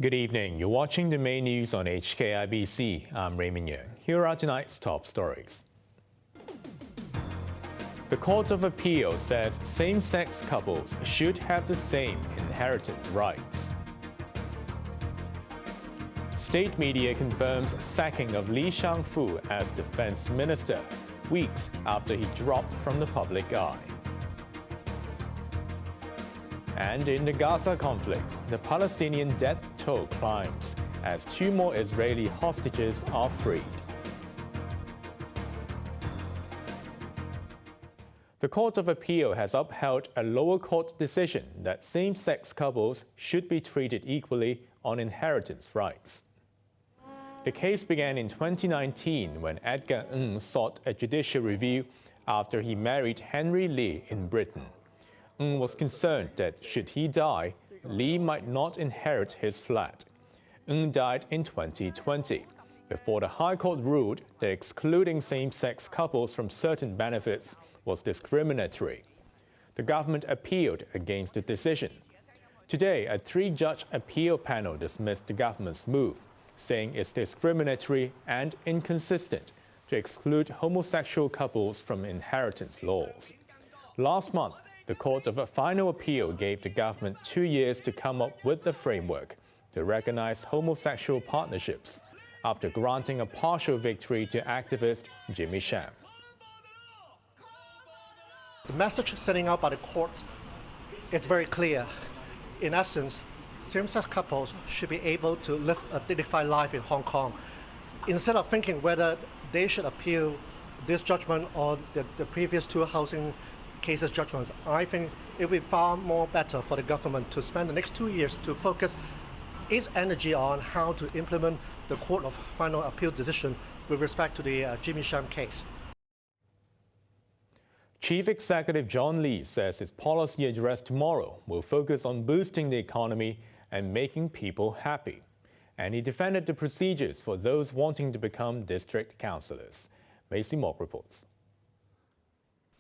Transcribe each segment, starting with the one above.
Good evening. You're watching the main news on HKIBC. I'm Raymond Yeung. Here are tonight's top stories. The Court of Appeal says same-sex couples should have the same inheritance rights. State media confirms sacking of Li Shangfu as defense minister, weeks after he dropped from the public eye. And in the Gaza conflict, the Palestinian death toll climbs as 2 more Israeli hostages are freed. The Court of Appeal has upheld a lower court decision that same-sex couples should be treated equally on inheritance rights. The case began in 2019 when Edgar Ng sought a judicial review after he married Henry Li in Britain. Ng was concerned that should he die, Li might not inherit his flat. Ng died in 2020, before the High Court ruled that excluding same-sex couples from certain benefits was discriminatory. The government appealed against the decision. Today, a 3-judge appeal panel dismissed the government's move, saying it's discriminatory and inconsistent to exclude homosexual couples from inheritance laws. Last month, the Court of Final Appeal gave the government 2 years to come up with the framework to recognize homosexual partnerships, after granting a partial victory to activist Jimmy Sham. The message sending out by the courts is very clear. In essence, same-sex couples should be able to live a dignified life in Hong Kong. Instead of thinking whether they should appeal this judgment or the previous 2 housing cases judgments, I think it would be far more better for the government to spend the next 2 years to focus its energy on how to implement the Court of Final Appeal decision with respect to the Jimmy Sham case. Chief Executive John Lee says his policy address tomorrow will focus on boosting the economy and making people happy. And he defended the procedures for those wanting to become district councillors. Macy Mock reports.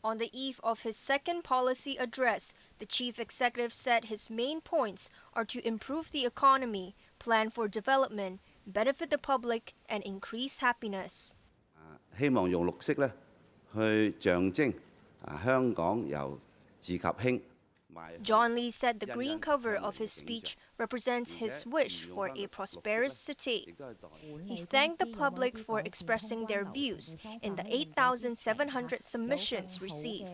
On the eve of his second policy address, the chief executive said his main points are to improve the economy, plan for development, benefit the public, and increase happiness. 希望用綠色咧去象徵香港由治及興。 John Lee said the green cover of his speech represents his wish for a prosperous city. He thanked the public for expressing their views in the 8,700 submissions received.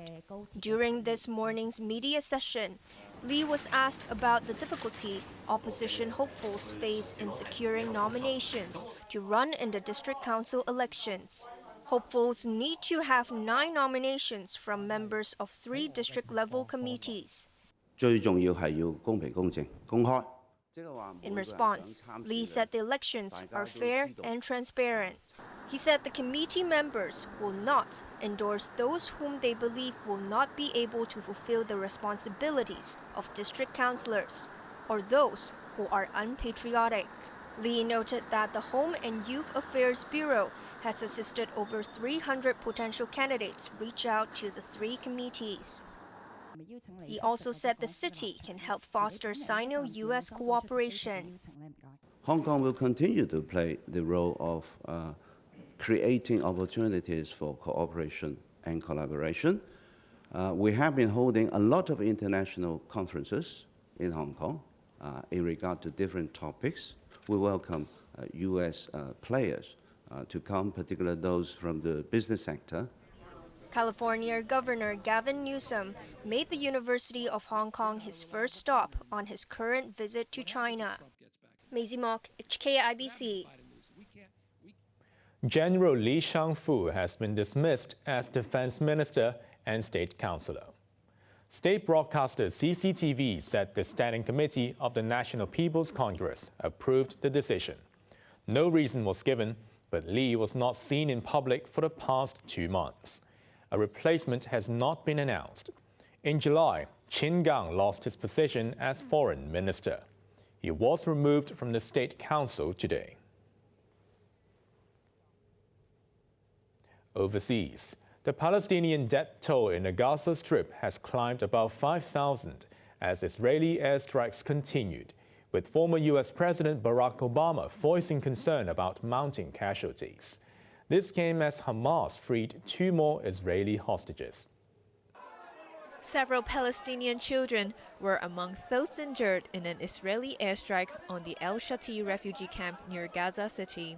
During this morning's media session, Lee was asked about the difficulty opposition hopefuls face in securing nominations to run in the district council elections. Hopefuls need to have 9 nominations from members of 3 district-level committees. 最重要係要公平、公正、公開。 In response, Lee said the elections are fair and transparent. He said the committee members will not endorse those whom they believe will not be able to fulfill the responsibilities of district councillors or those who are unpatriotic. Lee noted that the Home and Youth Affairs Bureau has assisted over 300 potential candidates reach out to the 3 committees. He also said the city can help foster Sino-US cooperation. Hong Kong will continue to play the role of creating opportunities for cooperation and collaboration. We have been holding a lot of international conferences in Hong Kong in regard to different topics. We welcome US players to come, particularly those from the business sector. California Governor Gavin Newsom made the University of Hong Kong his first stop on his current visit to China. Maisie Mock, HKIBC. General Li Shangfu has been dismissed as defense minister and state councillor. State broadcaster CCTV said the Standing Committee of the National People's Congress approved the decision. No reason was given, but Li was not seen in public for the past 2 months. A replacement has not been announced. In July, Qin Gang lost his position as foreign minister. He was removed from the State Council today. Overseas, the Palestinian death toll in the Gaza Strip has climbed above 5,000 as Israeli airstrikes continued, with former U.S. President Barack Obama voicing concern about mounting casualties. This came as Hamas freed 2 more Israeli hostages. Several Palestinian children were among those injured in an Israeli airstrike on the El Shati refugee camp near Gaza City.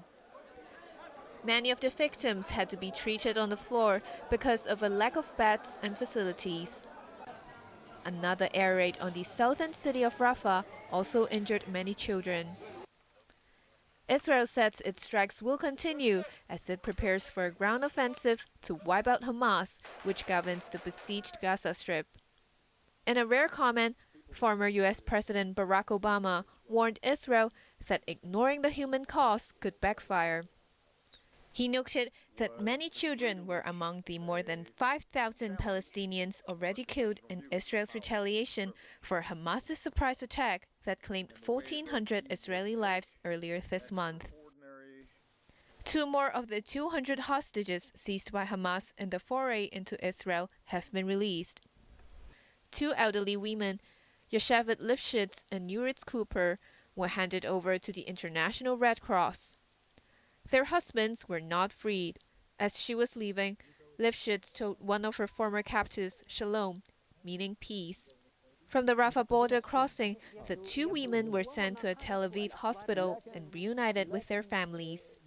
Many of the victims had to be treated on the floor because of a lack of beds and facilities. Another air raid on the southern city of Rafah also injured many children. Israel says its strikes will continue as it prepares for a ground offensive to wipe out Hamas, which governs the besieged Gaza Strip. In a rare comment, former U.S. President Barack Obama warned Israel that ignoring the human cost could backfire. He noted that many children were among the more than 5,000 Palestinians already killed in Israel's retaliation for Hamas's surprise attack that claimed 1,400 Israeli lives earlier this month. 2 more of the 200 hostages seized by Hamas in the foray into Israel have been released. 2 elderly women, Yocheved Lifshitz and Yuritz Cooper, were handed over to the International Red Cross. Their husbands were not freed. As she was leaving, Lifshitz told one of her former captives, Shalom, meaning peace. From the Rafah border crossing, the 2 women were sent to a Tel Aviv hospital and reunited with their families.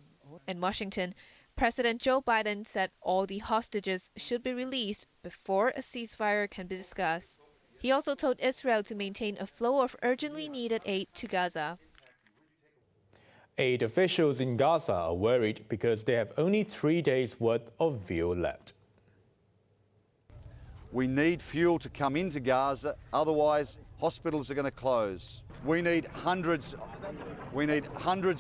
In Washington, President Joe Biden said all the hostages should be released before a ceasefire can be discussed. He also told Israel to maintain a flow of urgently needed aid to Gaza. Aid officials in Gaza are worried because they have only 3 days' worth of fuel left. We need fuel to come into Gaza, otherwise hospitals are going to close. We need hundreds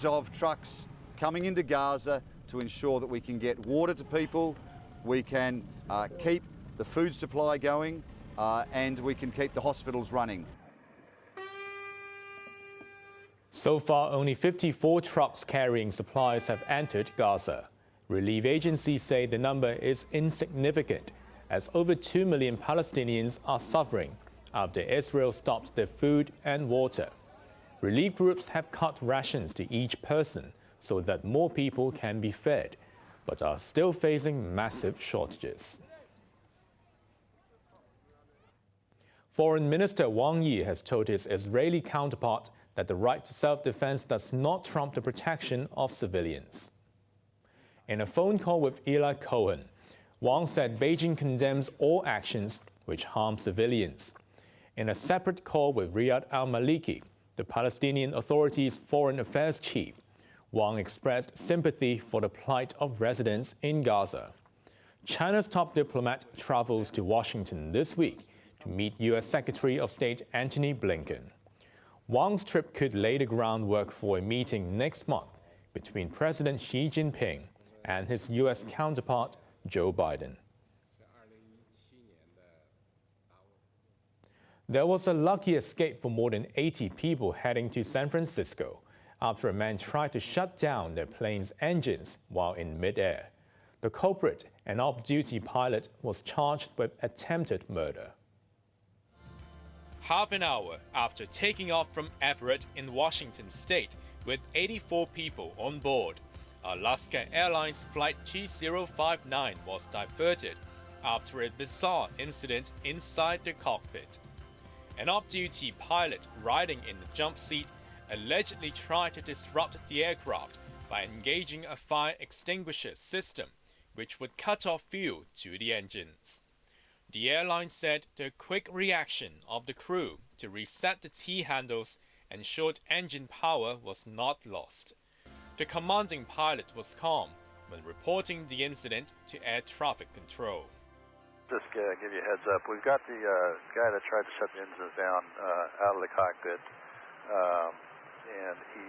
of trucks coming into Gaza to ensure that we can get water to people, we can keep the food supply going, and we can keep the hospitals running. So far, only 54 trucks carrying supplies have entered Gaza. Relief agencies say the number is insignificant, as over 2 million Palestinians are suffering after Israel stopped their food and water. Relief groups have cut rations to each person so that more people can be fed, but are still facing massive shortages. Foreign Minister Wang Yi has told his Israeli counterpart that the right to self-defense does not trump the protection of civilians. In a phone call with Eli Cohen, Wang said Beijing condemns all actions which harm civilians. In a separate call with Riyad al-Maliki, the Palestinian Authority's foreign affairs chief, Wang expressed sympathy for the plight of residents in Gaza. China's top diplomat travels to Washington this week to meet U.S. Secretary of State Antony Blinken. Wang's trip could lay the groundwork for a meeting next month between President Xi Jinping and his U.S. counterpart, Joe Biden. There was a lucky escape for more than 80 people heading to San Francisco after a man tried to shut down their plane's engines while in midair. The culprit, an off-duty pilot, was charged with attempted murder. Half an hour after taking off from Everett in Washington state with 84 people on board, Alaska Airlines Flight 2059 was diverted after a bizarre incident inside the cockpit. An off-duty pilot riding in the jump seat allegedly tried to disrupt the aircraft by engaging a fire extinguisher system, which would cut off fuel to the engines. The airline said the quick reaction of the crew to reset the T-handles ensured engine power was not lost. The commanding pilot was calm when reporting the incident to air traffic control. Just give you a heads up. We've got the guy that tried to shut the engines down out of the cockpit, and he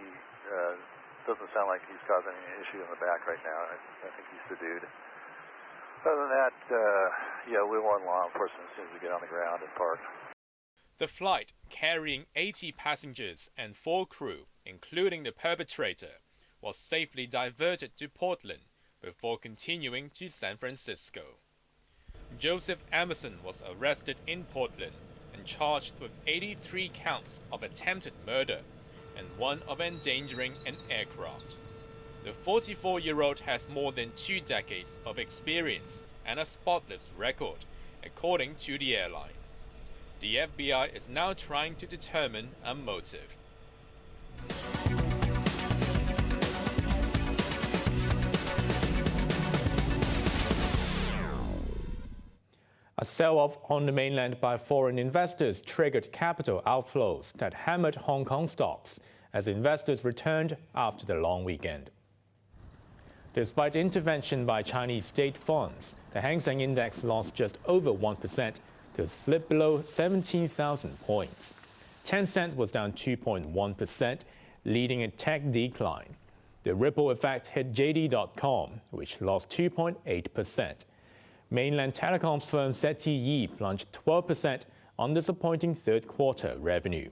doesn't sound like he's causing any issue in the back right now. I think he's subdued. Other than that, we want law enforcement as soon as we get on the ground and park. The flight, carrying 80 passengers and 4 crew, including the perpetrator, was safely diverted to Portland before continuing to San Francisco. Joseph Emerson was arrested in Portland and charged with 83 counts of attempted murder and one of endangering an aircraft. The 44-year-old has more than 2 decades of experience and a spotless record, according to the airline. The FBI is now trying to determine a motive. A sell-off on the mainland by foreign investors triggered capital outflows that hammered Hong Kong stocks as investors returned after the long weekend. Despite intervention by Chinese state funds, the Hang Seng Index lost just over 1% to slip below 17,000 points. Tencent was down 2.1%, leading a tech decline. The ripple effect hit JD.com, which lost 2.8%. Mainland telecoms firm ZTE plunged 12% on disappointing third-quarter revenue.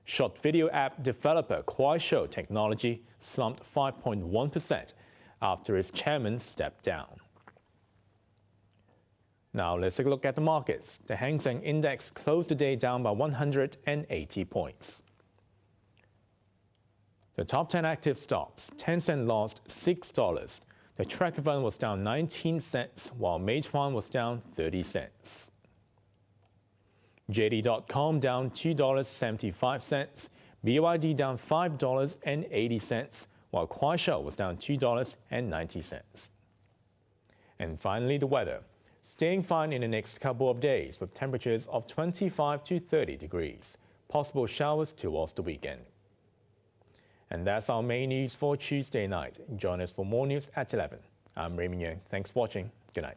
Short video app developer Kuaishou Technology slumped 5.1% after its chairman stepped down. Now let's take a look at the markets. The Hang Seng Index closed the day down by 180 points. The top 10 active stocks, Tencent lost $6. The tracker fund was down 19 cents, while Meituan was down 30 cents. JD.com down $2.75, BYD down $5.80, while Kuaishou was down $2.90. And finally, the weather. Staying fine in the next couple of days with temperatures of 25 to 30 degrees. Possible showers towards the weekend. And that's our main news for Tuesday night. Join us for more news at 11. I'm Raymond Yeung. Thanks for watching. Good night.